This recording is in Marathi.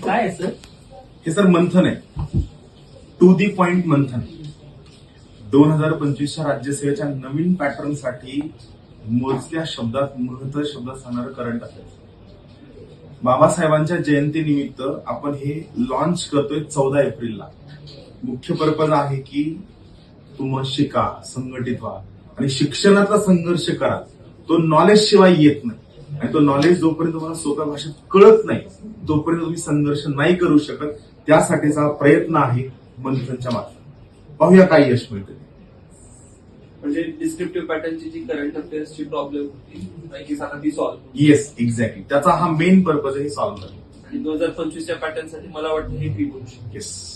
काय आहे सर? हे सर मंथन आहे, टू दी पॉइंट मंथन. 2025च्या राज्यसेवेच्या नवीन पॅटर्नसाठी मोजक्या शब्दात महत्व शब्दात सांगणारं करंट अफेअर्स. बाबासाहेबांच्या जयंतीनिमित्त आपण हे लॉन्च करतोय 14 एप्रिलला. मुख्य पर्पज आहे की तुम्ही शिका, संघटित व्हा आणि शिक्षणाचा संघर्ष करा. तो नॉलेज शिवाय येत नाही आणि तो नॉलेज जोपर्यंत तुम्हाला सोप्या भाषेत कळत नाही तोपर्यंत तुम्ही संघर्ष नाही करू शकत. त्यासाठीचा प्रयत्न आहे मंथनच्या मार्फत. पाहूया काय यश मिळते. म्हणजे डिस्क्रिप्टिव्ह पॅटर्नची जी करंट अफेअर्सची प्रॉब्लेम होती आता ती सॉल्व्ह. Yes, exactly. त्याचा हा मेन पर्पज आहे, सॉल्व्ह करणे. आणि 2025च्या पॅटर्नसाठी मला वाटतं हे क्लिक होऊ शकतं. येस.